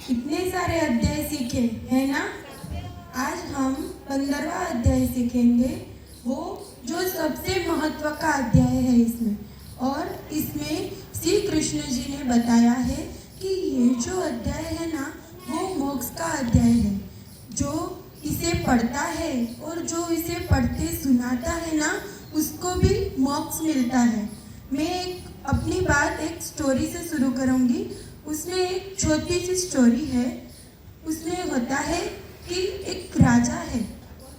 इतने सारे अध्याय सीखे है ना। आज हम 15वां अध्याय सीखेंगे, वो जो सबसे महत्व का अध्याय है इसमें। और इसमें श्री कृष्ण जी ने बताया है कि ये जो अध्याय है ना, वो मोक्ष का अध्याय है। जो इसे पढ़ता है और जो इसे पढ़ते सुनाता है ना, उसको भी मोक्ष मिलता है। मैं अपनी बात एक स्टोरी से शुरू करूँगी। उसमें एक छोटी सी स्टोरी है। उसमें होता है कि एक राजा है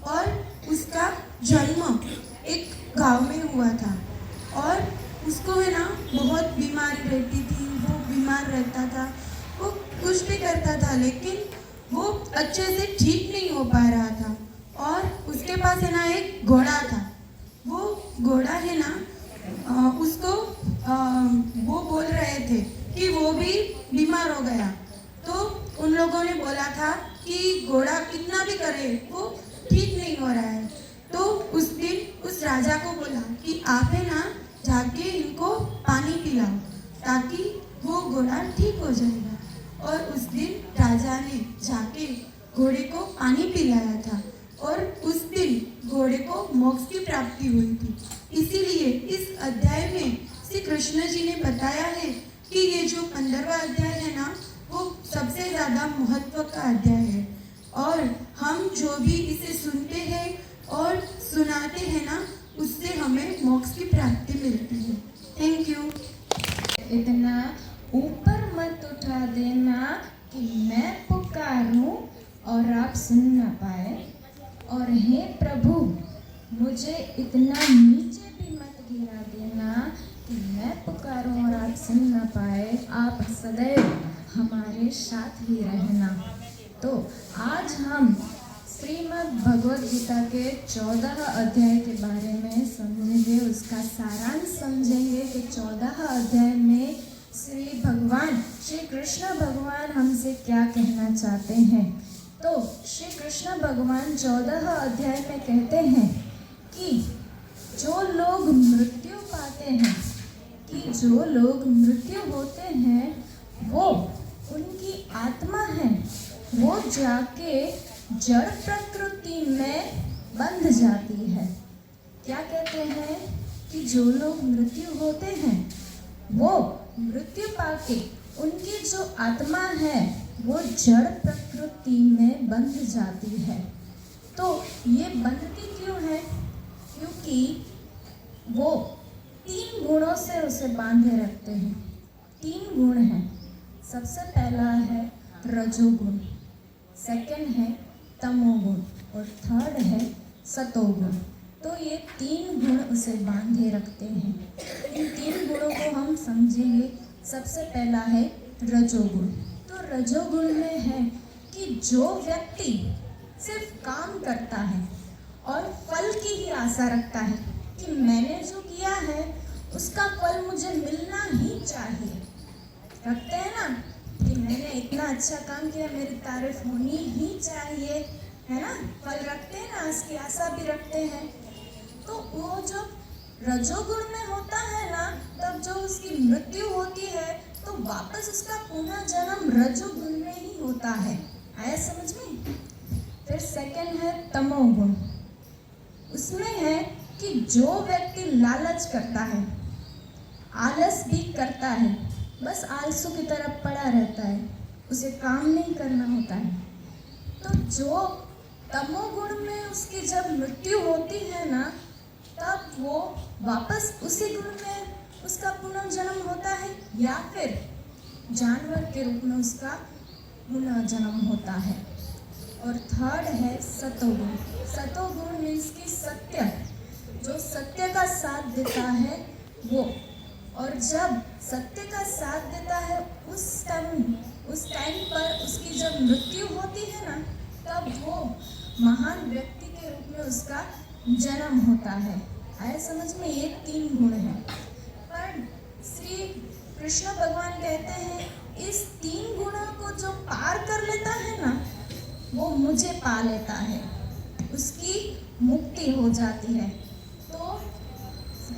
और उसका जन्म एक गांव में हुआ था। और उसको है ना बहुत बीमारी रहती थी, वो बीमार रहता था, वो कुछ भी करता था लेकिन वो अच्छे से ठीक नहीं हो पा रहा था। और उसके पास है ना एक घोड़ा था। वो घोड़ा है ना उसको वो बोल रहे थे कि वो भी बीमार हो गया। तो उन लोगों ने बोला था कि घोड़ा कितना भी करे वो ठीक नहीं हो रहा है। तो उस दिन उस राजा को बोला कि आप है ना जाके इनको पानी पिलाओ ताकि वो घोड़ा ठीक हो जाएगा। और उस दिन राजा ने जाके घोड़े को पानी पिलाया था और उस दिन घोड़े को मोक्ष की प्राप्ति हुई थी। इसीलिए इस अध्याय में श्री कृष्ण जी ने बताया है कि ये जो 15वां अध्याय है ना, वो सबसे ज़्यादा महत्व का अध्याय है। और हम जो भी इसे सुनते हैं और सुनाते हैं ना, उससे हमें मोक्ष की प्राप्ति मिलती है। Thank you. इतना ऊपर मत उठा देना कि मैं पुकारूं और आप सुन ना पाए। और हे प्रभु, मुझे इतना नीचे भी मत गिरा देना कि मैं पुकारूं और आप सुन ना पाए। आप सदैव हमारे साथ ही रहना। तो आज हम श्रीमद् भगवद गीता के 14 अध्याय के बारे में समझेंगे, उसका सारांश समझेंगे कि 14 अध्याय में श्री कृष्ण भगवान हमसे क्या कहना चाहते हैं। तो श्री कृष्ण भगवान 14 अध्याय में कहते हैं कि जो लोग मृत्यु पाते हैं, कि जो लोग मृत्यु होते हैं, वो उनकी आत्मा है, वो जाके जड़ प्रकृति में बंध जाती है। क्या कहते हैं कि जो लोग मृत्यु होते हैं, वो मृत्यु पाके उनकी जो आत्मा है वो जड़ प्रकृति में बंध जाती है। तो ये बंधती क्यों है? क्योंकि वो 3 गुणों से उसे बांधे रखते हैं। 3 गुण हैं। सबसे पहला है रजोगुण, सेकंड है तमोगुण और थर्ड है सतोगुण। तो ये 3 गुण उसे बांधे रखते हैं। इन 3 गुणों को हम समझेंगे। सबसे पहला है रजोगुण। तो रजोगुण में है कि जो व्यक्ति सिर्फ काम करता है और फल की ही आशा रखता है कि मैंने जो किया है उसका फल मुझे मिलना ही चाहिए। रखते हैं ना कि मैंने इतना अच्छा काम किया, मेरी तारीफ होनी ही चाहिए, है ना। फल रखते हैं ना, उसकी आशा भी रखते हैं। तो वो जो रजोगुण में होता है ना, तब जो उसकी मृत्यु होती है तो वापस उसका पुनः जन्म रजोगुण में ही होता है। आया समझ में? फिर सेकंड है तमोगुण। उसमें है कि जो व्यक्ति लालच करता है, आलस भी करता है, बस आलसू की तरफ पड़ा रहता है, उसे काम नहीं करना होता है। तो जो तमोगुण में उसकी जब मृत्यु होती है ना, तब वो वापस उसी गुण में उसका पुनर्जन्म होता है या फिर जानवर के रूप में उसका पुनर्जन्म होता है। और थर्ड है सतोगुण। सतोगुण मीन्स की सत्य, जो सत्य का साथ देता है वो। और जब सत्य का साथ देता है उस टाइम पर उसकी जब मृत्यु होती है ना, तब वो महान व्यक्ति के रूप में उसका जन्म होता है। आया समझ में? ये 3 गुण हैं। पर श्री कृष्ण भगवान कहते हैं इस 3 गुणों को जो पार कर लेता है ना, वो मुझे पा लेता है, उसकी मुक्ति हो जाती है। तो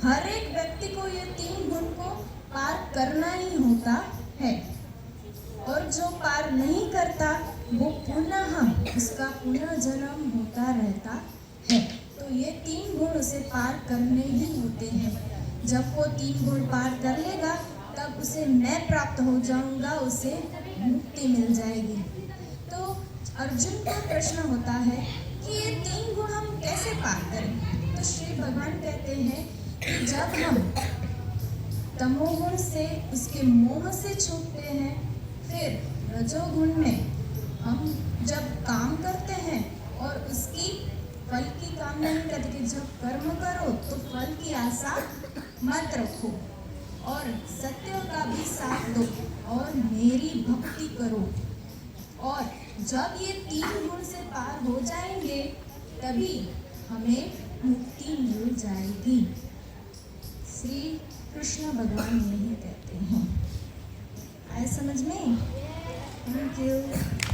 हर एक व्यक्ति को ये 3 गुण को पार करना ही होता है। और जो पार नहीं करता वो पुनः उसका पुनर्जन्म होता रहता है। तो ये 3 गुण उसे पार करने ही होते हैं। जब वो 3 गुण पार कर लेगा तब उसे मैं प्राप्त हो जाऊंगा, उसे मुक्ति मिल जाएगी। तो अर्जुन का प्रश्न होता है कि ये 3 गुण हम कैसे पार करें। तो श्री भगवान कहते हैं कि जब हम तमोगुण से उसके मोह से छूटते हैं, फिर रजोगुण में हम जब काम करते हैं और उसकी फल की कामना नहीं करते कि जब कर्म करो तो फल की आशा मत रखो और सत्य का भी साथ दो और मेरी भक्ति करो। और जब ये 3 गुण से पार हो जाएंगे तभी हमें मुक्ति मिल जाएगी। श्री कृष्ण भगवान यही कहते हैं। आए समझ में? Thank you.